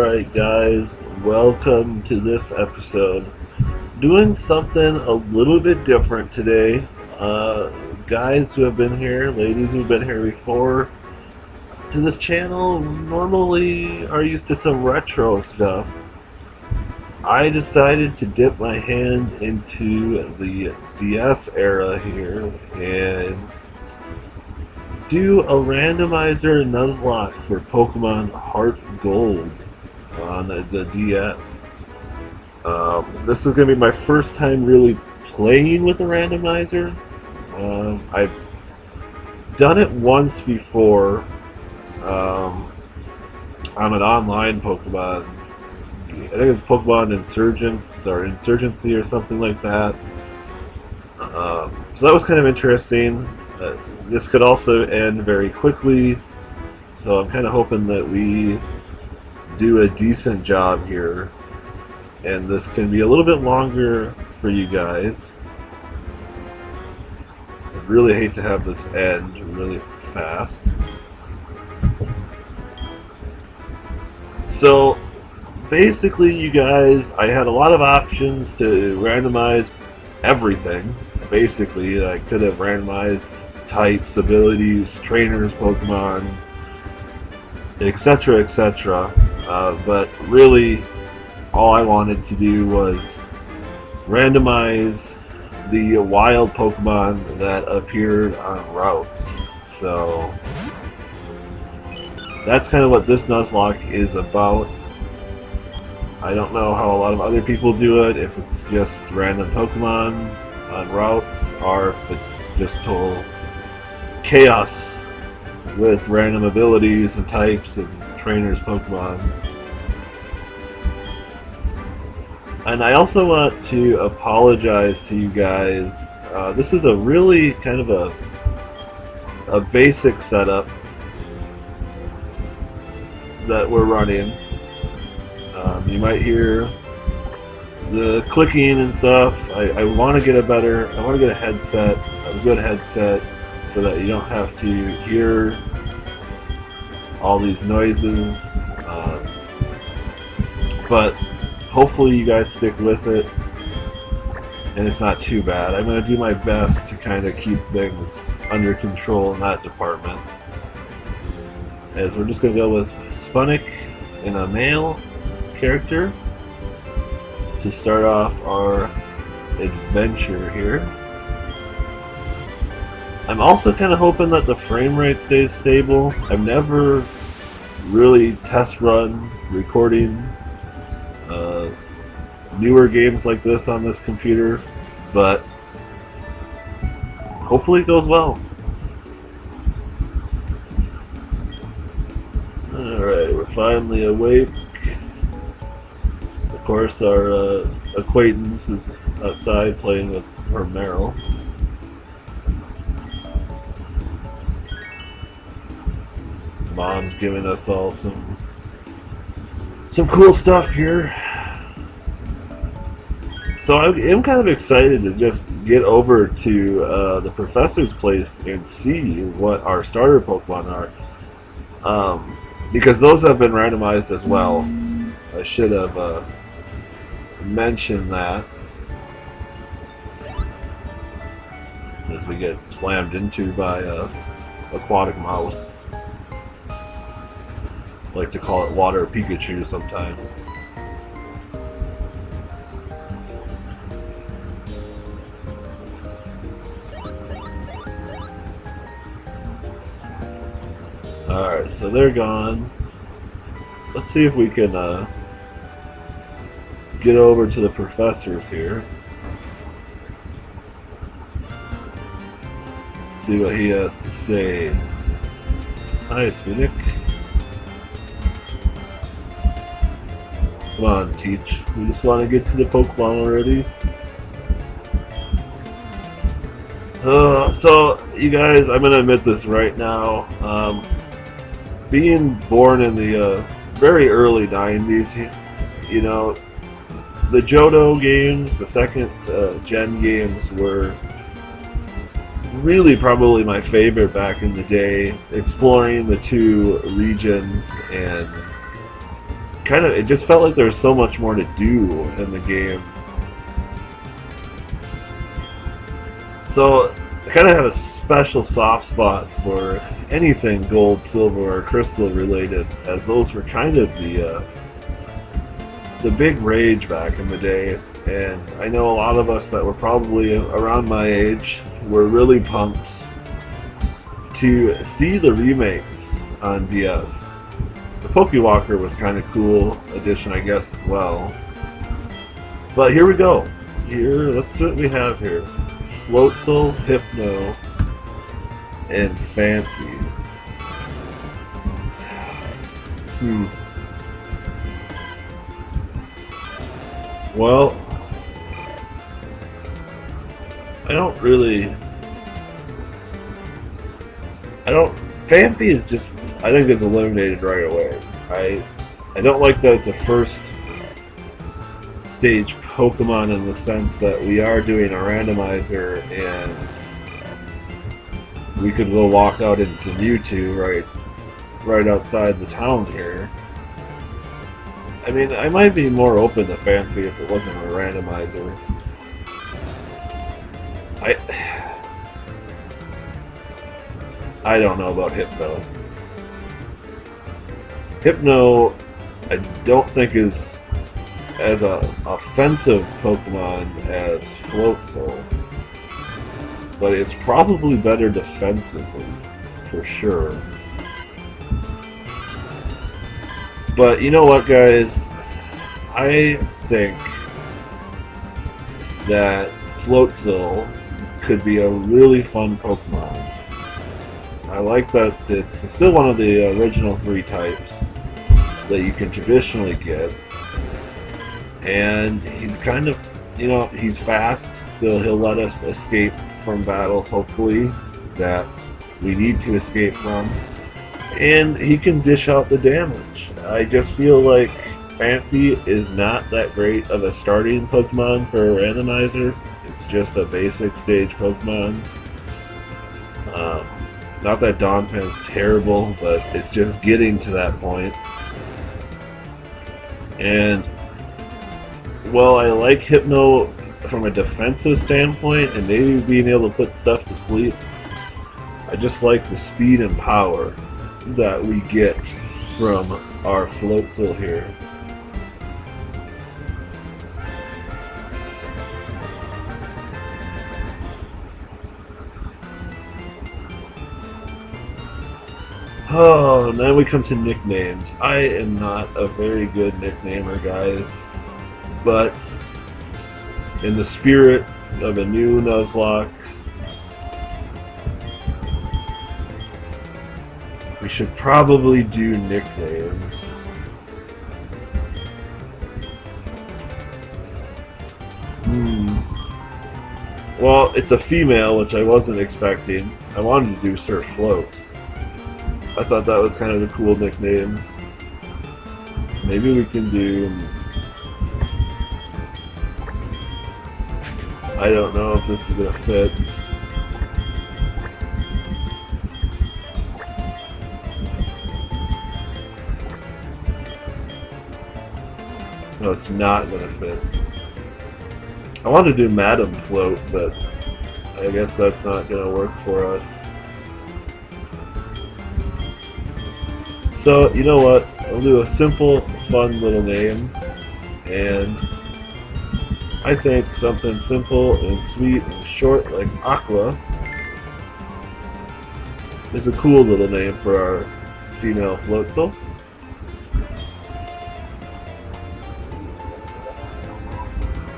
Alright guys, welcome to this episode. Doing something a little bit different today. Guys who have been here, ladies who have been here before, to this channel normally are used to some retro stuff. I decided to dip my hand into the DS era here and do a randomizer Nuzlocke for Pokemon Heart Gold on the DS. This is going to be my first time really playing with a randomizer. I've done it once before on an online Pokemon. I think it's Pokemon Insurgents or Insurgency or something like that. So that was kind of interesting. This could also end very quickly, so I'm kind of hoping that we do a decent job here, and this can be a little bit longer for you guys. I really hate to have this end really fast. So basically, you guys, I had a lot of options to randomize everything. Basically, I could have randomized types, abilities, trainers, Pokemon, etc., etc. But really, all I wanted to do was randomize the wild Pokemon that appeared on routes. So that's kind of what this Nuzlocke is about. I don't know how a lot of other people do it, if it's just random Pokemon on routes, or if it's just total chaos with random abilities and types and trainers Pokemon. And I also want to apologize to you guys. This is a really kind of a basic setup that we're running. You might hear the clicking and stuff. I want to get a headset, a good headset, so that you don't have to hear all these noises. But hopefully you guys stick with it, and it's not too bad. I'm going to do my best to kind of keep things under control in that department. As we're just going to go with Spunick in a male character to start off our adventure here. I'm also kind of hoping that the frame rate stays stable. I've never really test run recording newer games like this on this computer, but hopefully it goes well. Alright, we're finally awake. Of course, our acquaintance is outside playing with her Meryl. Mom's giving us all some cool stuff here. So I'm kind of excited to just get over to the professor's place and see what our starter Pokemon are. Because those have been randomized as well. I should have mentioned that. As we get slammed into by a aquatic mouse. I like to call it Water Pikachu sometimes. Alright, so they're gone. Let's see if we can get over to the professors here. See what he has to say. Hi, Spunick. Come on, Teach. We just want to get to the Pokemon already. So, you guys, I'm going to admit this right now. Being born in the very early 90s, you know, the Johto games, the second gen games, were really probably my favorite back in the day. Exploring the two regions and it just felt like there was so much more to do in the game. So I kind of have a special soft spot for anything gold, silver, or crystal related, as those were kind of the big rage back in the day. And I know a lot of us that were probably around my age were really pumped to see the remakes on DS. The Pokewalker was kind of cool addition, I guess, as well. But here we go. Let's see what we have here. Floatzel, Hypno, and Phanpy. Well, Phanpy is just, I think it's eliminated right away. I don't like that it's a first stage Pokemon in the sense that we are doing a randomizer and we could go walk out into Mewtwo right outside the town here. I mean, I might be more open to Phanpy if it wasn't a randomizer. I don't know about Hypno. Hypno, I don't think is as an offensive Pokemon as Floatzel, but it's probably better defensively, for sure. But you know what, guys? I think that Floatzel could be a really fun Pokemon. I like that it's still one of the original 3 types that you can traditionally get. And he's kind of, he's fast, so he'll let us escape from battles, hopefully, that we need to escape from. And he can dish out the damage. I just feel like Phanpy is not that great of a starting Pokemon for a randomizer. It's just a basic stage Pokemon. Not that Donphan's terrible, but it's just getting to that point. And, well, I like Hypno from a defensive standpoint, and maybe being able to put stuff to sleep. I just like the speed and power that we get from our Floatzel here. Oh, now we come to nicknames. I am not a very good nicknamer, guys, but in the spirit of a new Nuzlocke, we should probably do nicknames. Well, it's a female, which I wasn't expecting. I wanted to do Sir Float. I thought that was kind of a cool nickname. Maybe we can do... I don't know if this is going to fit. No, it's not going to fit. I want to do Madam Float, but I guess that's not going to work for us. So, you know what? I'll do a simple, fun little name, and I think something simple and sweet and short like Aqua is a cool little name for our female Floatzel.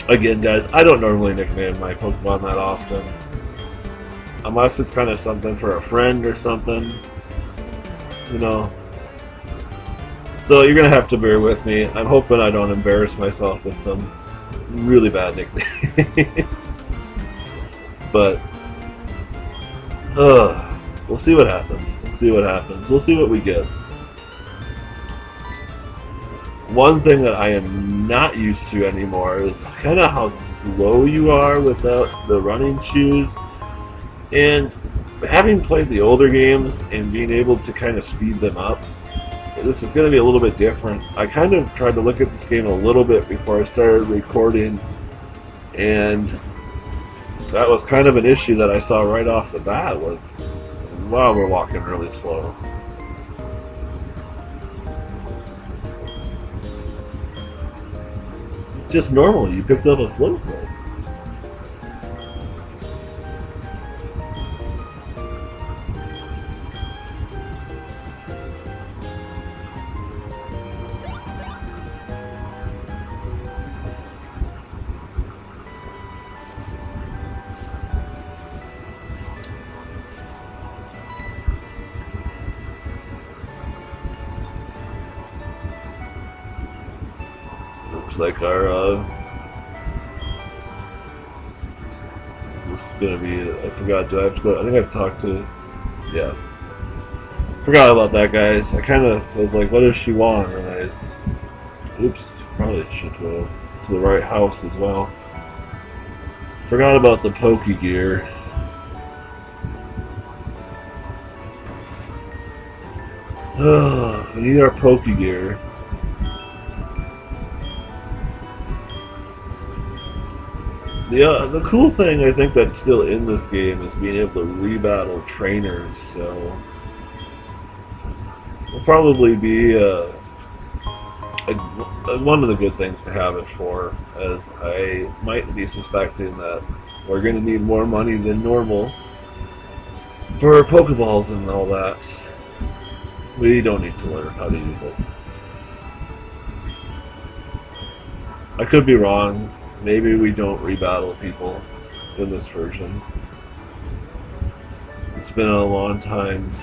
Again, guys, I don't normally nickname my Pokemon that often, unless it's kind of something for a friend or something, you know. So you're gonna have to bear with me. I'm hoping I don't embarrass myself with some really bad nicknames. But we'll see what happens. We'll see what we get. One thing that I am not used to anymore is kind of how slow you are without the running shoes. And having played the older games and being able to kind of speed them up, this is going to be a little bit different. I kind of tried to look at this game a little bit before I started recording, and that was kind of an issue that I saw right off the bat was, wow, we're walking really slow. It's just normal. You picked up a float zone. Looks like our, this is gonna be, I forgot, do I have to go, I think I've talked to, yeah. Forgot about that, guys. I kind of was like, what does she want? And I just, oops, probably should go to the right house as well. Forgot about the pokey gear. We need our pokey gear. The cool thing I think that's still in this game is being able to rebattle trainers, so it'll probably be one of the good things to have it for, as I might be suspecting that we're going to need more money than normal for Pokeballs and all that. We don't need to learn how to use it. I could be wrong. Maybe we don't rebattle people in this version. It's been a long time.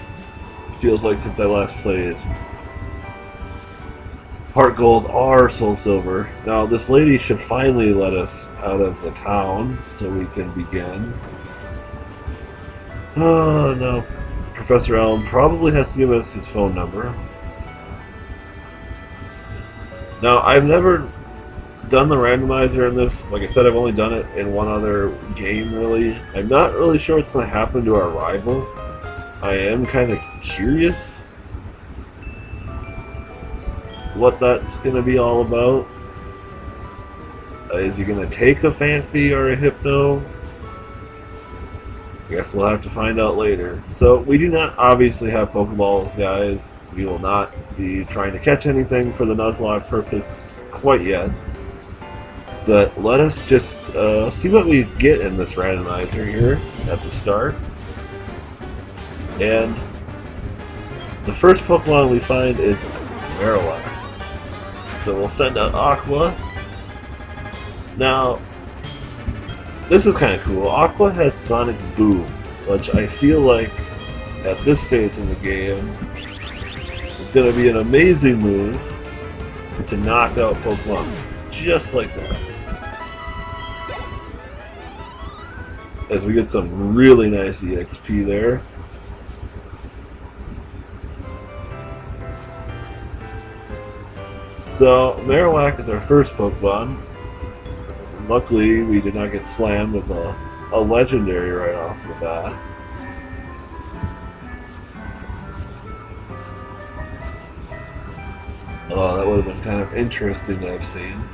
It feels like since I last played. Heart Gold or Soul Silver. Now this lady should finally let us out of the town so we can begin. Oh no. Professor Elm probably has to give us his phone number. Now I've never done the randomizer in this. Like I said, I've only done it in one other game, really. I'm not really sure what's going to happen to our rival. I am kind of curious what that's going to be all about. Is he going to take a Fanphy or a Hypno? I guess we'll have to find out later. So we do not obviously have Pokeballs, guys. We will not be trying to catch anything for the Nuzlocke purpose quite yet. But let us just see what we get in this randomizer here at the start. And the first Pokemon we find is Marowak. So we'll send out Aqua. Now, this is kind of cool. Aqua has Sonic Boom, which I feel like at this stage in the game is going to be an amazing move to knock out Pokemon just like that. As we get some really nice EXP there. So, Marowak is our first Pokemon. Luckily, we did not get slammed with a legendary right off the bat. Oh, that would have been kind of interesting to have seen.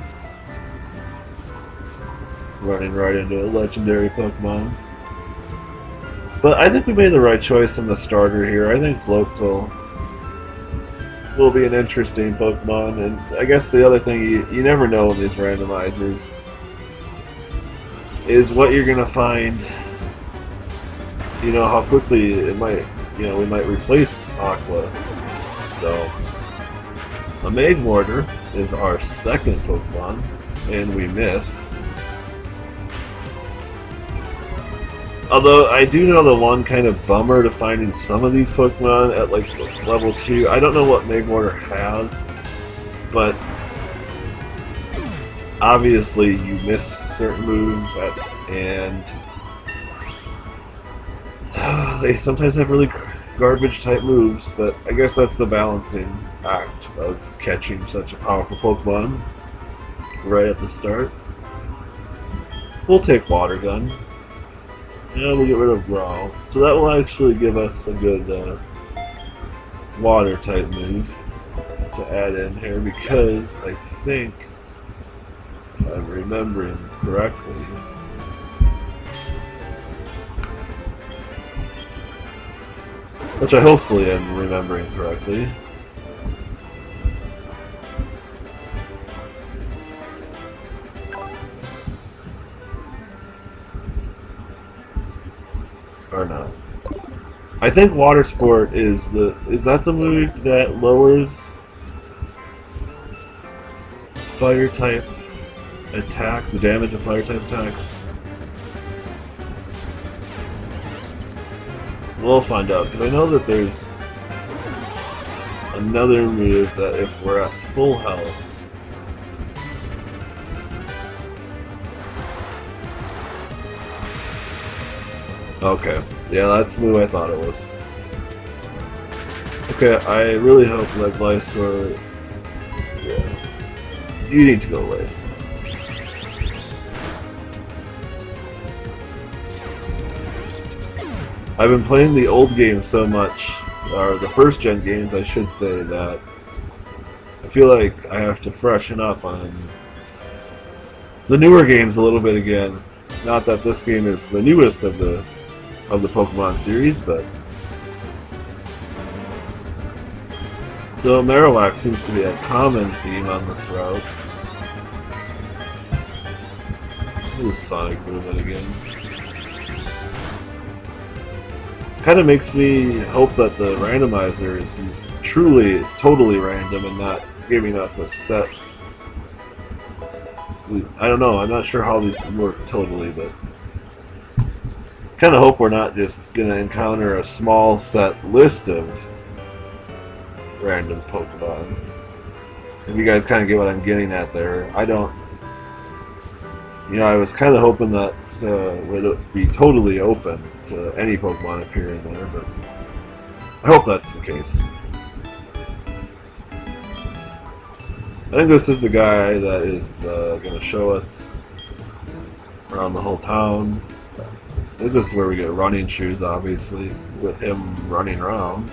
Running right into a legendary Pokemon. But I think we made the right choice in the starter here. I think Floatzel will be an interesting Pokemon, and I guess the other thing you never know in these randomizers is what you're gonna find. You know, how quickly it might, you know, we might replace Aqua. So a Magmortar is our second Pokemon, and we missed. Although I do know the one kind of bummer to finding some of these Pokemon at like level 2. I don't know what Magmortar has, but obviously you miss certain moves and they sometimes have really garbage type moves, but I guess that's the balancing act of catching such a powerful Pokemon right at the start. We'll take Water Gun. And we'll get rid of Growl. So that will actually give us a good water type move. to add in here because I think, if I'm remembering correctly, which I hopefully am remembering correctly, or not. I think water sport is that the move that lowers fire type attacks, the damage of fire type attacks? We'll find out, because I know that there's another move that if we're at full health, okay, yeah, that's the move I thought it was. Okay, I really hope that life score, yeah, you need to go away. I've been playing the old games so much, or the first gen games I should say, that I feel like I have to freshen up on the newer games a little bit again. Not that this game is the newest of the Pokemon series, but so Marowak seems to be a common theme on this route. Ooh, Sonic movement again. Kind of makes me hope that the randomizer is truly, totally random and not giving us a set. I don't know, I'm not sure how these work totally, but kind of hope we're not just going to encounter a small set list of random Pokemon. If you guys kind of get what I'm getting at there, I don't. You know, I was kind of hoping that it would be totally open to any Pokemon appearing there, but I hope that's the case. I think this is the guy that is going to show us around the whole town. I think this is where we get running shoes, obviously, with him running around.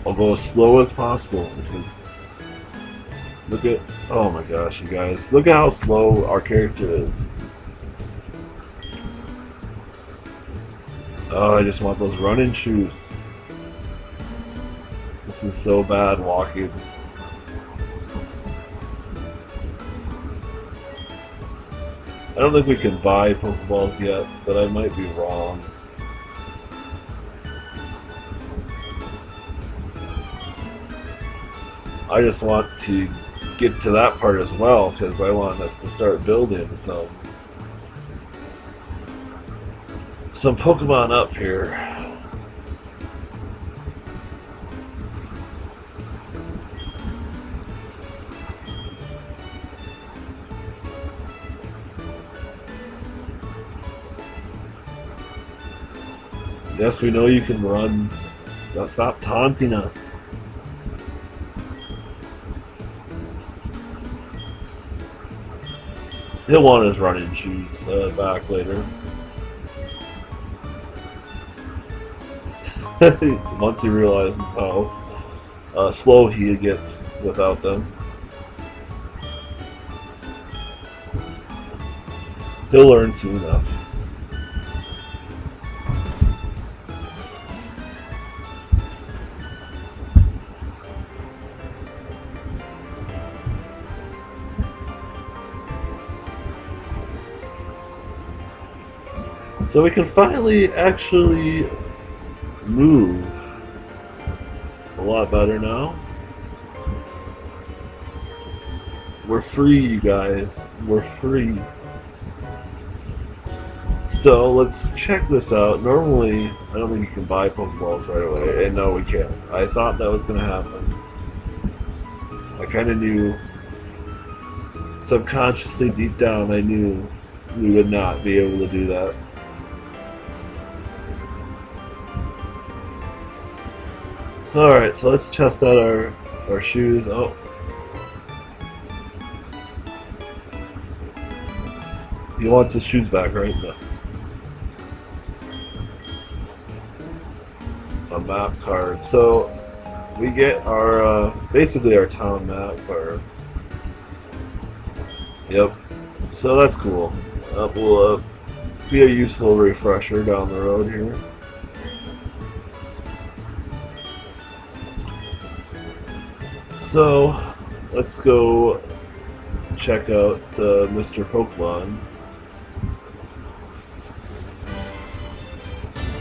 I'll go as slow as possible because look at, oh my gosh, you guys, look at how slow our character is. Oh, I just want those running shoes. This is so bad walking. I don't think we can buy Pokeballs yet, but I might be wrong. I just want to get to that part as well, because I want us to start building some Pokemon up here. Yes, we know you can run. Don't stop taunting us. He'll want his running shoes back later. Once he realizes how slow he gets without them. He'll learn soon enough. So we can finally actually move a lot better now. We're free, you guys. We're free. So let's check this out. Normally, I don't think you can buy Pokeballs right away. And no, we can't. I thought that was going to happen. I kind of knew, subconsciously deep down, I knew we would not be able to do that. Alright, so let's test out our shoes. Oh. He wants his shoes back, right? No. a map card. So we get our basically our town map. Yep. So that's cool. Will be a useful refresher down the road here. So let's go check out Mr. Pokemon.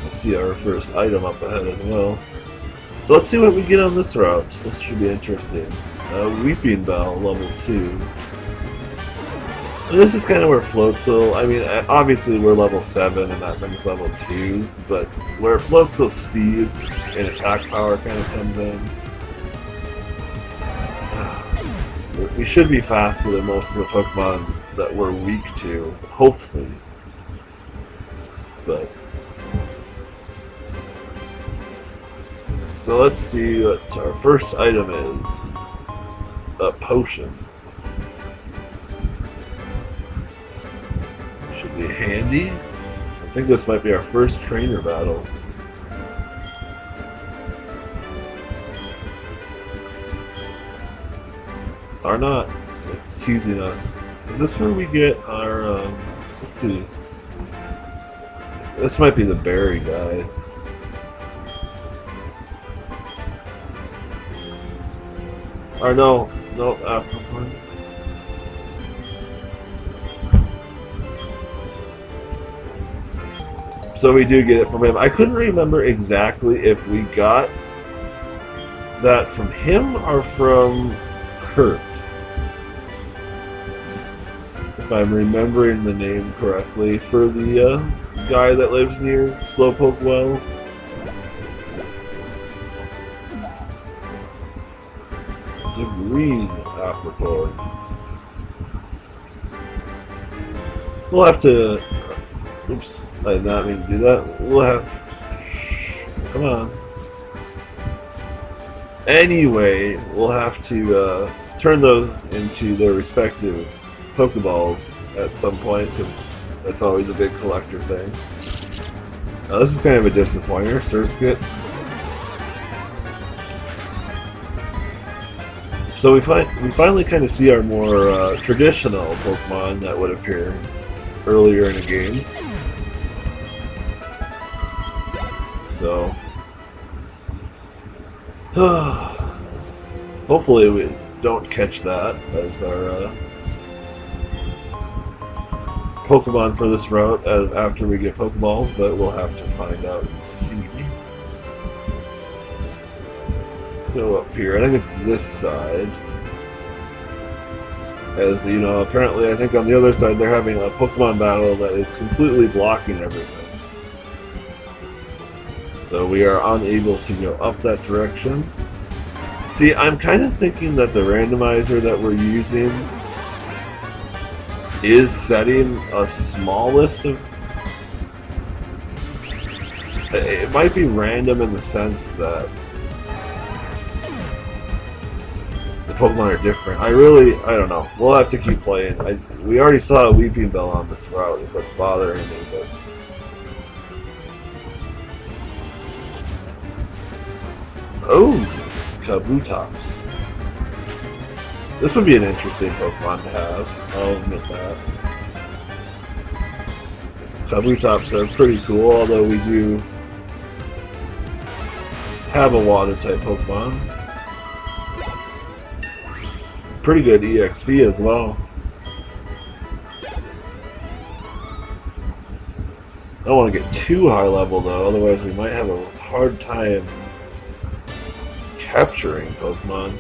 Let's see our first item up ahead as well. So let's see what we get on this route. This should be interesting. Weeping Bell, level 2. And this is kind of where Floatzel, I mean, obviously we're level 7 and that thing's level 2, but where Floatzel's speed and attack power kind of comes in. We should be faster than most of the Pokemon that we're weak to, hopefully. But so let's see what our first item is. A potion. Should be handy. I think this might be our first trainer battle. Or not. It's teasing us. Is this where we get our, let's see. This might be the berry guy. Or no, Apricot. So we do get it from him. I couldn't remember exactly if we got that from him or from Kurt. If I'm remembering the name correctly, for the guy that lives near Slowpoke Well. It's a green Apricot. We'll have to... Oops, I did not mean to do that. We'll have... Come on. Anyway, we'll have to turn those into their respective Pokeballs at some point, because that's always a big collector thing. Now this is kind of a disappointer, Surskit. So we finally kind of see our more traditional Pokemon that would appear earlier in a game. So hopefully we don't catch that as our Pokemon for this route after we get Pokeballs, but we'll have to find out and see. Let's go up here. I think it's this side. As you know, apparently I think on the other side they're having a Pokemon battle that is completely blocking everything. So we are unable to go up that direction. See, I'm kind of thinking that the randomizer that we're using is setting a small list of... It might be random in the sense that the Pokemon are different. I don't know. We'll have to keep playing. We already saw a Weeping Bell on this route, is what's bothering me, but... Oh! Kabutops. This would be an interesting Pokemon to have, I'll admit that. Kabutops are pretty cool, although we do have a water-type Pokemon. Pretty good EXP as well. I don't want to get too high level though, otherwise we might have a hard time capturing Pokemon.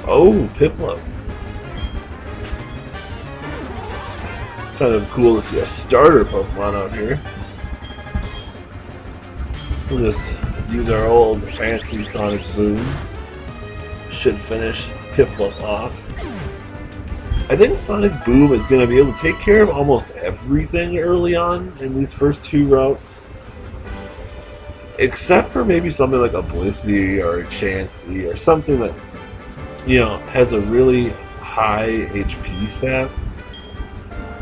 Oh, Piplup. Kind of cool to see a starter Pokemon out here. We'll just use our old fancy Sonic Boom. Should finish Piplup off. I think Sonic Boom is going to be able to take care of almost everything early on in these first two routes. Except for maybe something like a Blissey or a Chansey or something that, you know, has a really high HP stat.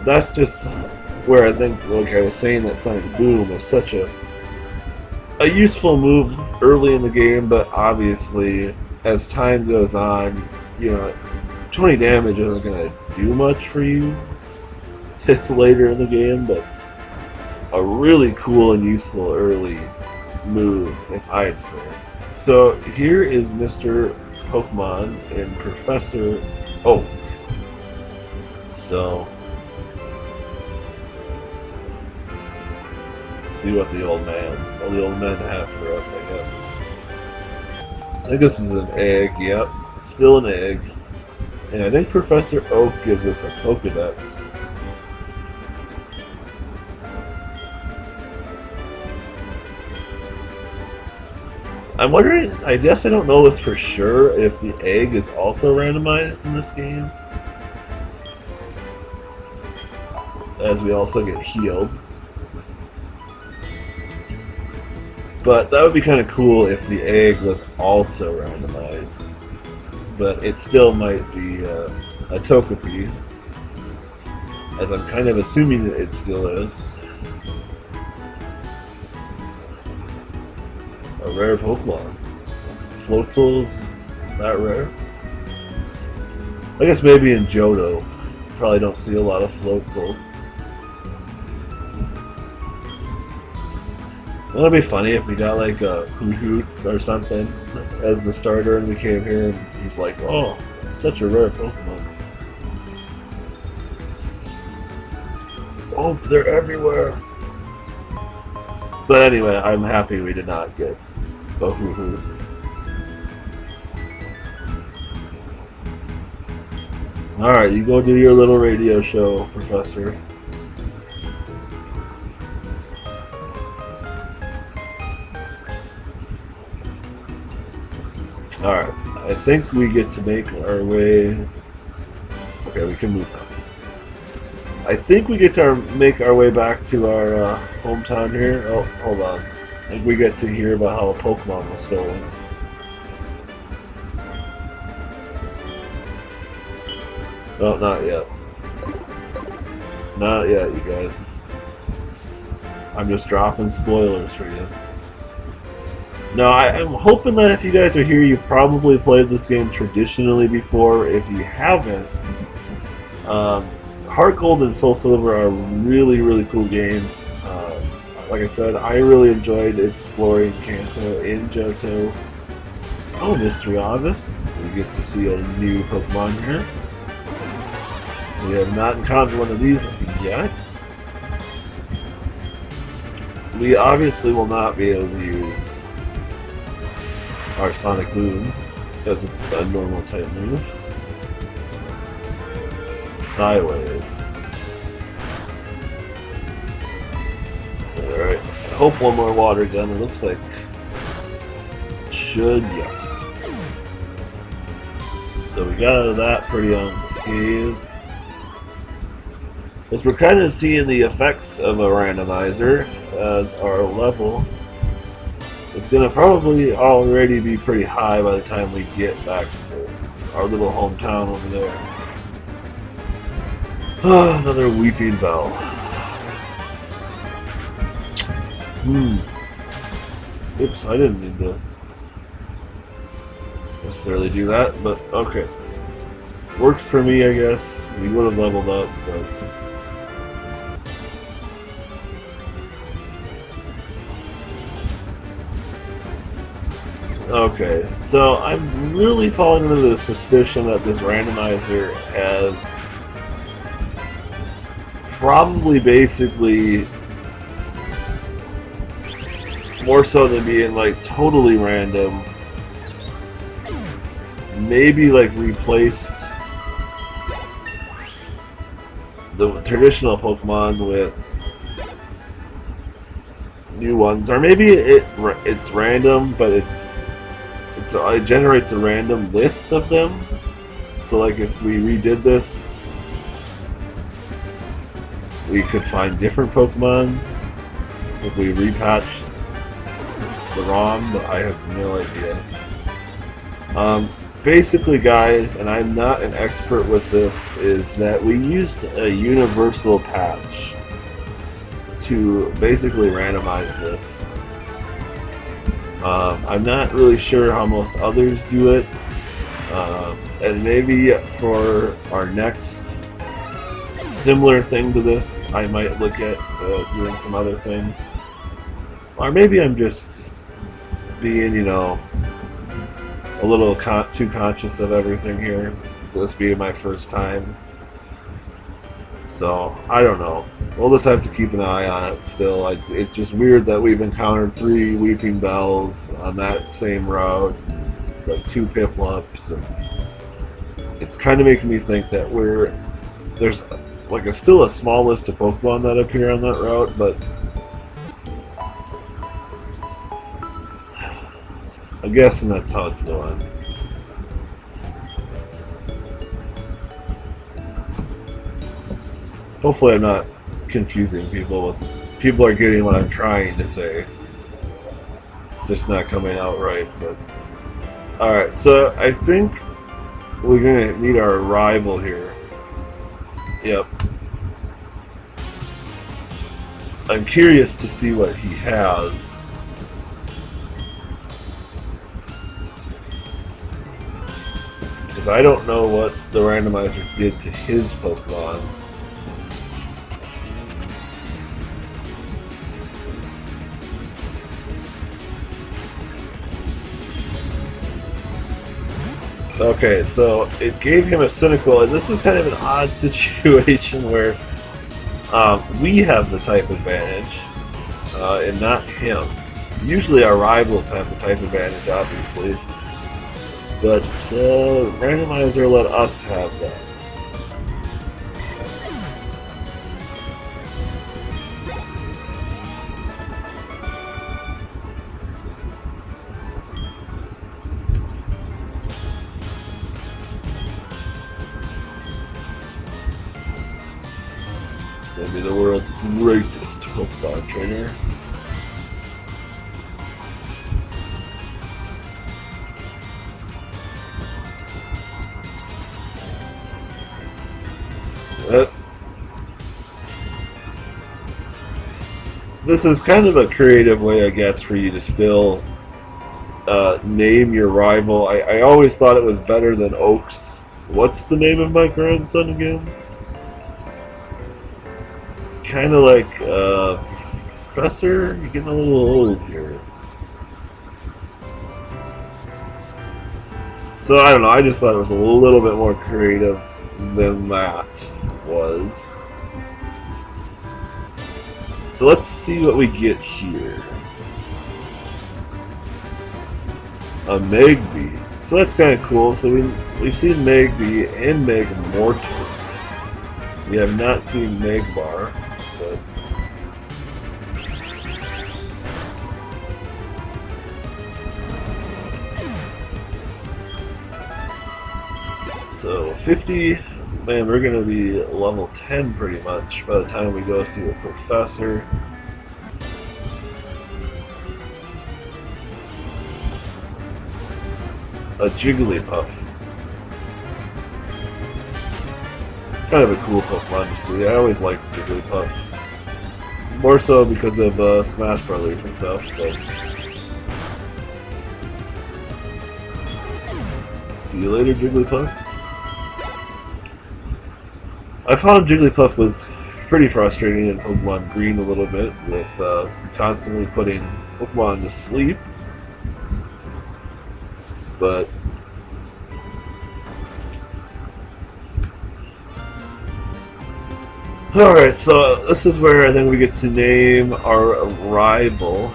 That's just where I think, like I was saying, that Sonic Boom was such a useful move early in the game, but obviously as time goes on, you know, 20 damage isn't going to do much for you later in the game, but a really cool and useful early move, if I'd say. So here is Mr. Pokemon and Professor Oak. So see what the old man have for us, I guess. I think this is an egg. Yep, still an egg. And I think Professor Oak gives us a Pokedex. I'm wondering, I guess I don't know this for sure, if the egg is also randomized in this game, as we also get healed. But that would be kind of cool if the egg was also randomized. But it still might be a Togepi, as I'm kind of assuming that it still is. A rare Pokemon. Floatzel's not rare. I guess maybe in Johto. Probably don't see a lot of Floatzel. That'd be funny if we got like a Hoot or something as the starter and we came here and he's like, oh, it's such a rare Pokemon. Oh, they're everywhere. But anyway, I'm happy we did not get a Hoot. Alright, you go do your little radio show, Professor. Alright, I think we get to make our way... Okay, we can move now. I think we get to make our way back to our hometown here. Oh, hold on. I think we get to hear about how a Pokemon was stolen. Oh, not yet. Not yet, you guys. I'm just dropping spoilers for you. No, I'm hoping that if you guys are here, you've probably played this game traditionally before. If you haven't, Heart Gold and Soul Silver are really, really cool games. Like I said, I really enjoyed exploring Kanto in Johto. Oh, Mystery August. We get to see a new Pokemon here. We have not encountered one of these yet. We obviously will not be able to use our Sonic Boom, because it's a normal type move. Psywave. Alright, I hope one more water gun. It looks like should, yes. So we got out of that pretty unscathed. As we're kind of seeing the effects of a randomizer, as our level is going to probably already be pretty high by the time we get back to our little hometown over there. Another Weeping Bell. Oops, I didn't need to necessarily do that, but okay. Works for me, I guess. We would have leveled up, but... Okay, so I'm really falling into the suspicion that this randomizer has probably basically, more so than being like totally random, maybe like replaced the traditional Pokemon with new ones, or maybe it's random, but it generates a random list of them. So like if we redid this, we could find different Pokemon if we repatched the ROM, but I have no idea. Basically, guys, and I'm not an expert with this, is that we used a universal patch to basically randomize this. I'm not really sure how most others do it, and maybe for our next similar thing to this, I might look at doing some other things. Or maybe I'm just being, you know, a little too conscious of everything here, this being my first time. So, I don't know. We'll just have to keep an eye on it still. It's just weird that we've encountered 3 Weeping Bells on that same route, like 2 Piplumps, and it's kind of making me think that there's like still a small list of Pokemon that appear on that route, but I'm guessing that's how it's going. Hopefully I'm not confusing people people are getting what I'm trying to say. It's just not coming out right, but alright, so I think we're gonna need our rival here. Yep. I'm curious to see what he has. Because I don't know what the randomizer did to his Pokemon. Okay, so it gave him a Cynical, and this is kind of an odd situation where we have the type advantage, and not him. Usually our rivals have the type advantage, obviously, but Randomizer let us have that. Gonna be the world's greatest Pokemon trainer. This is kind of a creative way, I guess, for you to still name your rival. I always thought it was better than Oaks. What's the name of my grandson again? Kind of like Professor. You're getting a little old here. So I don't know. I just thought it was a little bit more creative than that was. So let's see what we get here. A Magby. So that's kind of cool. So we've seen Magby and Magmortar. We have not seen Magmar. But so 50, man, we're gonna be level 10 pretty much by the time we go see the Professor. A Jigglypuff. Kind of a cool Pokemon to see. I always liked Jigglypuff. More so because of Smash Brothers and stuff. So. See you later, Jigglypuff. I found Jigglypuff was pretty frustrating in Pokemon Green a little bit, with constantly putting Pokemon to sleep. But alright, so this is where I think we get to name our rival.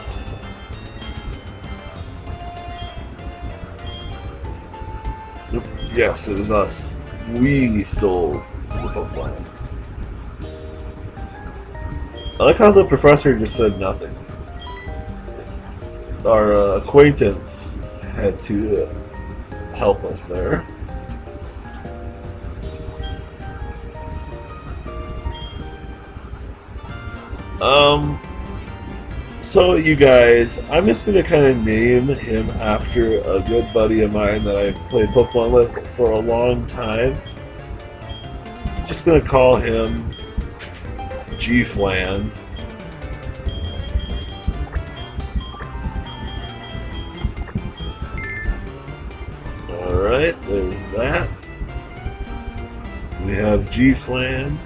Yes, it was us. We stole the Pokemon. I like how the Professor just said nothing. Our acquaintance had to help us there. So you guys, I'm just gonna kind of name him after a good buddy of mine that I've played Pokemon with for a long time. Just gonna call him G-Flan. Alright, there's that. We have G-Flan.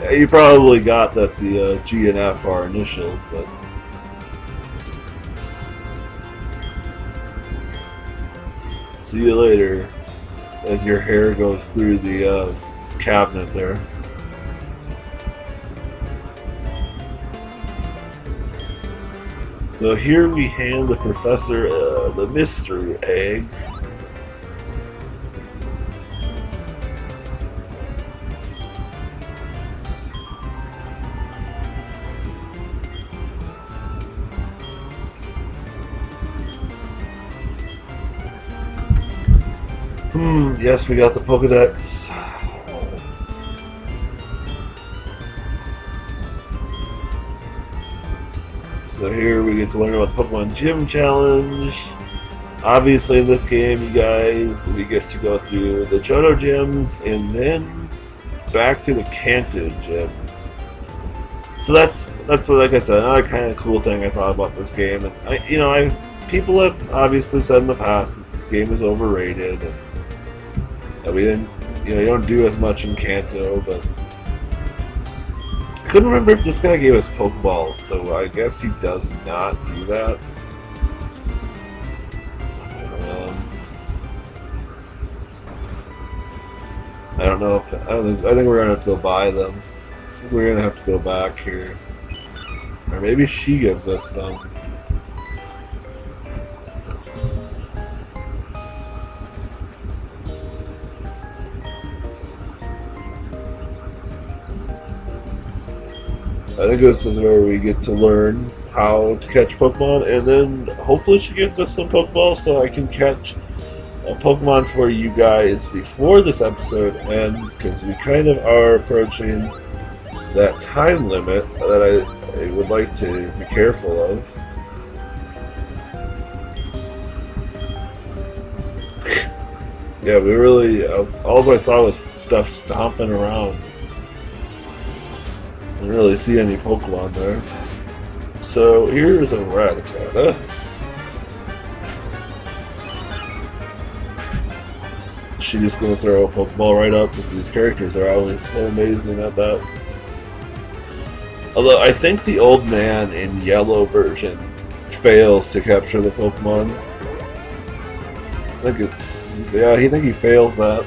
Yeah, you probably got that the G and F are initials, but see you later as your hair goes through the cabinet there. So here we hand the professor the mystery egg. Yes, we got the Pokedex. So here we get to learn about the Pokemon Gym Challenge. Obviously in this game, you guys, we get to go through the Johto gyms and then back through the Kanto gyms. So that's like I said, another kind of cool thing I thought about this game. And people have obviously said in the past that this game is overrated and we didn't, you don't do as much in Kanto, but I couldn't remember if this guy gave us Pokeballs, so I guess he does not do that. I don't know if I think we're gonna have to go buy them. I think we're gonna have to go back here, or maybe she gives us some. I think this is where we get to learn how to catch Pokemon, and then hopefully she gives us some Pokeballs so I can catch a Pokemon for you guys before this episode ends, because we kind of are approaching that time limit that I would like to be careful of. Yeah, we really, all I saw was stuff stomping around. Didn't really see any Pokemon there. So here's a Rattata. She's just gonna throw a Pokeball right up because these characters are always so amazing at that. Although I think the old man in yellow version fails to capture the Pokemon. I think I think he fails that.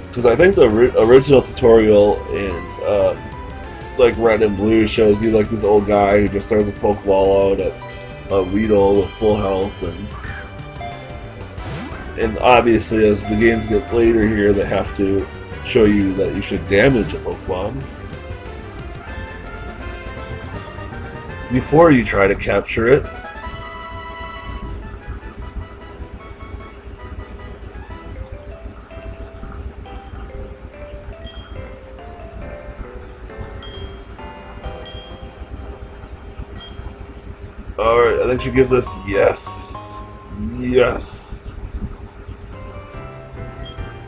Because I think the original tutorial in like Red and Blue shows you like this old guy who just throws a Pokeball out at a Weedle with full health, and obviously as the games get later here, they have to show you that you should damage a Pokemon before you try to capture it. Alright, I think she gives us yes. Yes.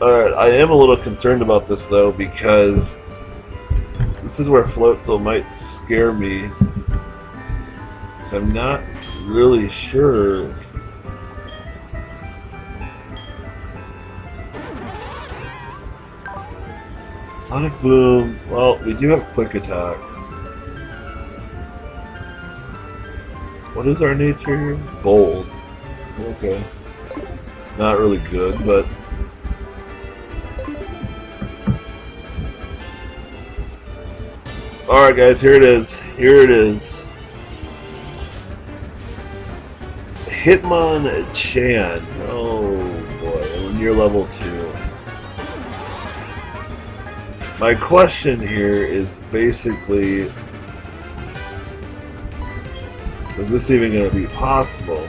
Alright, I am a little concerned about this though, because this is where Floatzel might scare me. Because I'm not really sure. Sonic Boom, well, we do have Quick Attack. What is our nature here? Bold. Okay. Not really good, but... Alright guys, here it is. Here it is. Hitmonchan. Oh boy, and you're level 2. My question here is basically... is this even going to be possible?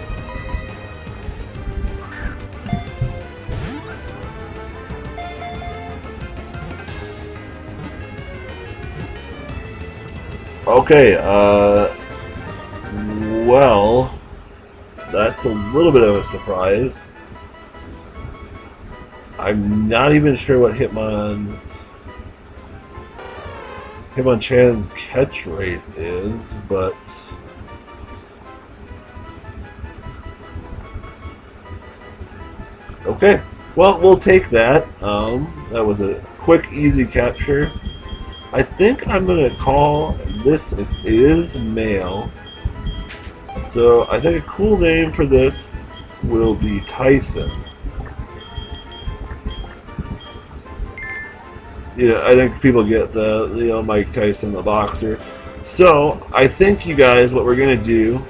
Okay, well, that's a little bit of a surprise. I'm not even sure what Hitmonchan's catch rate is, but okay. Well, we'll take that. That was a quick, easy capture. I think I'm gonna call this. It is male, so I think a cool name for this will be Tyson. Yeah, I think people get the Mike Tyson, the boxer. So I think you guys, what we're gonna do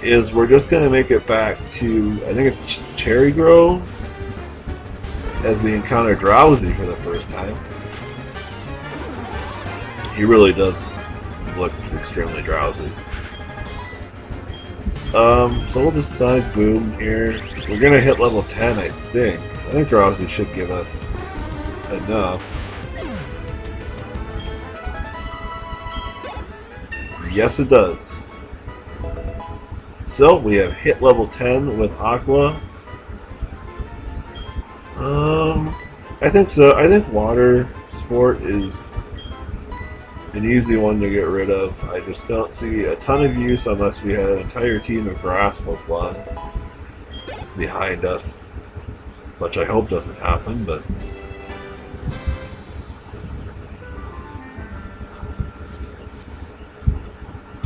is we're just gonna make it back to I think it's Cherry Grove as we encounter Drowsy for the first time. He really does look extremely drowsy. So we'll decide boom here. We're gonna hit level 10, I think. I think Drowsy should give us enough. Yes, it does. So we have hit level 10 with Aqua. I think so. I think Water Sport is an easy one to get rid of. I just don't see a ton of use unless we had an entire team of grass Pokemon behind us, which I hope doesn't happen, but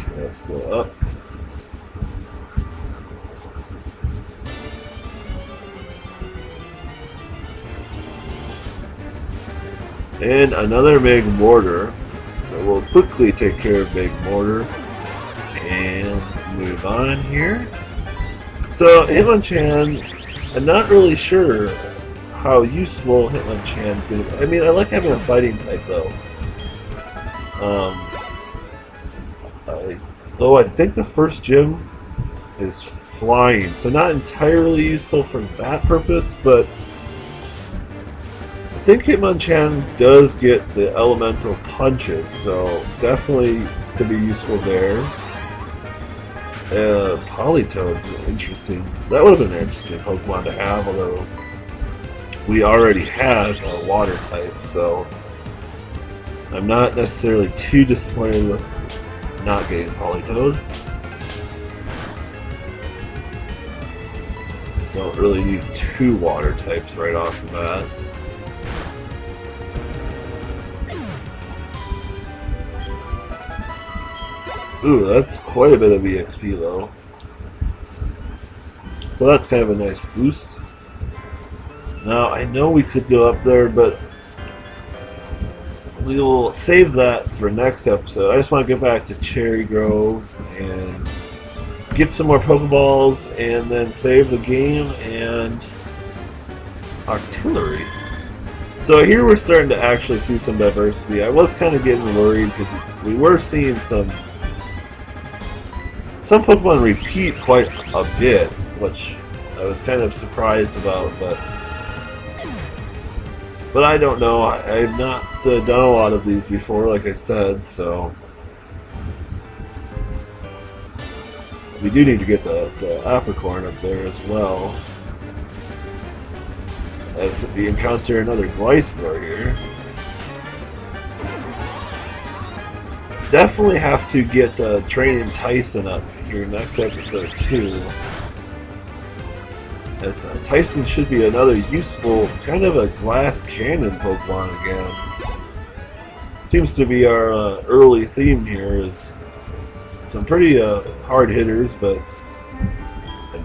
okay, let's go up. And another Big Mortar. So we'll quickly take care of Big Mortar and move on here. So Hitmonchan, I'm not really sure how useful Hitmonchan's going to be. I mean, I like having a fighting type though. Though I think the first gym is flying, so not entirely useful for that purpose, but I think Hitmonchan does get the elemental punches, so definitely could be useful there. Politoed's interesting. That would have been an interesting Pokemon to have, although we already have a water type, so I'm not necessarily too disappointed with not getting Politoed. Don't really need two water types right off the bat. Ooh, that's quite a bit of EXP though. So that's kind of a nice boost. Now, I know we could go up there, but we will save that for next episode. I just want to get back to Cherry Grove and get some more Pokeballs and then save the game and Octillery. So here we're starting to actually see some diversity. I was kind of getting worried because we were seeing some Pokemon repeat quite a bit, which I was kind of surprised about, but I don't know. I've not done a lot of these before, like I said, so we do need to get the Apricorn up there as well, as we encounter another Gliscor here. Definitely have to get training Tyson up here next episode too, as Tyson should be another useful kind of a glass cannon Pokemon again. Seems to be our early theme here is some pretty hard hitters, but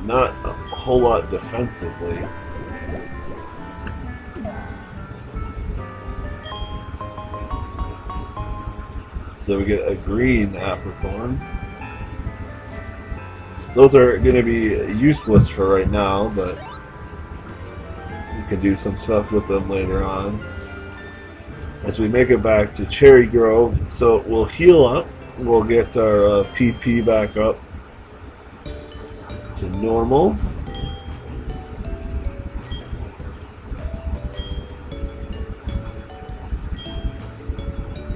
not a whole lot defensively. So we get a green Apricorn. Those are going to be useless for right now, but we can do some stuff with them later on. As we make it back to Cherry Grove, so we'll heal up. We'll get our PP back up to normal.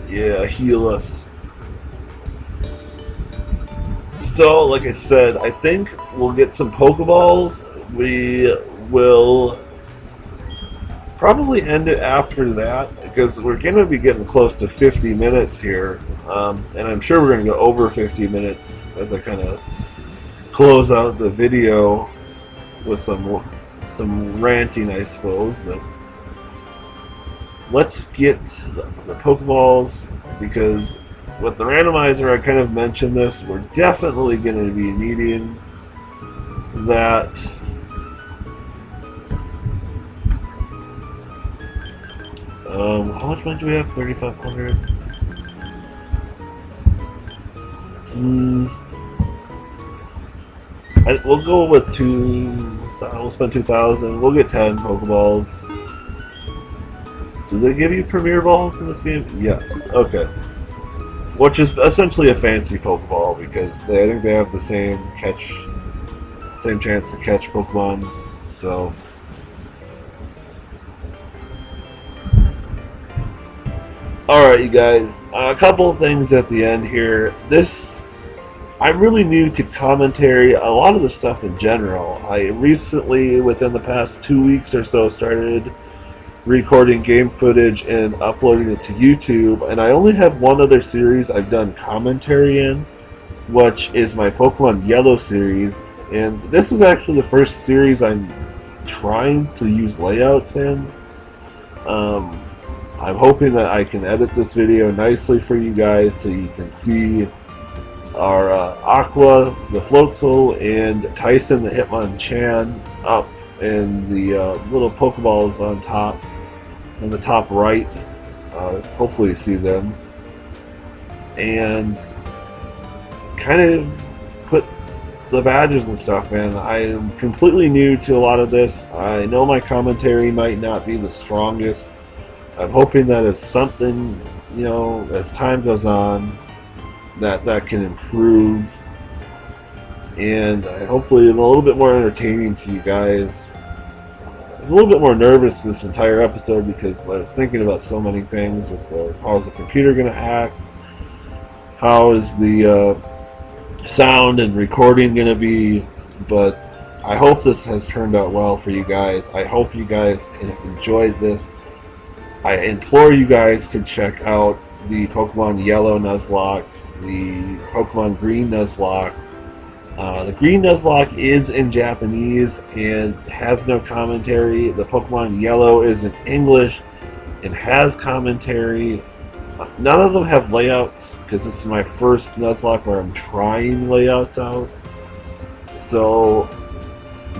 Yeah, heal us. So, like I said, I think we'll get some Pokeballs. We will probably end it after that because we're going to be getting close to 50 minutes here. And I'm sure we're going to go over 50 minutes as I kind of close out the video with some ranting, I suppose. But let's get the Pokeballs, because with the randomizer, I kind of mentioned this, we're definitely going to be needing that how much money do we have? 3,500. We'll go with 2. We'll spend 2,000. We'll get 10 Pokeballs. Do they give you Premier Balls in this game? Yes. Okay. Which is essentially a fancy Pokeball because I think they have the same chance to catch Pokemon. So. Alright, you guys, a couple of things at the end here. I'm really new to commentary, a lot of the stuff in general. I recently, within the past 2 weeks or so, started recording game footage and uploading it to YouTube, and I only have one other series I've done commentary in, which is my Pokemon Yellow series, and this is actually the first series I'm trying to use layouts in. I'm hoping that I can edit this video nicely for you guys so you can see our Aqua, the Floatzel, and Tyson, the Hitmonchan, up in the little Pokeballs on top, in the top right. Hopefully you see them. And kind of put the badges and stuff, man. I am completely new to a lot of this. I know my commentary might not be the strongest. I'm hoping that is something, as time goes on, that can improve, and hopefully I'm a little bit more entertaining to you guys. I was a little bit more nervous this entire episode because I was thinking about so many things with how is the computer going to act, how is the sound and recording going to be, but I hope this has turned out well for you guys. I hope you guys have enjoyed this. I implore you guys to check out the Pokemon Yellow Nuzlocke, the Pokemon Green Nuzlocke. The Green Nuzlocke is in Japanese and has no commentary. The Pokemon Yellow is in English and has commentary. None of them have layouts because this is my first Nuzlocke where I'm trying layouts out. So,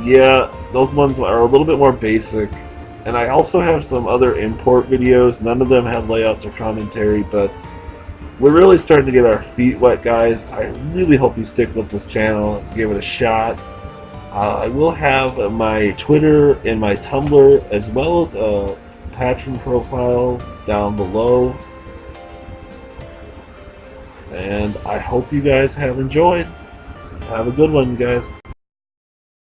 yeah, those ones are a little bit more basic. And I also have some other import videos. None of them have layouts or commentary, but we're really starting to get our feet wet, guys. I really hope you stick with this channel, give it a shot. I will have my Twitter and my Tumblr, as well as a Patreon profile down below. And I hope you guys have enjoyed. Have a good one, you guys.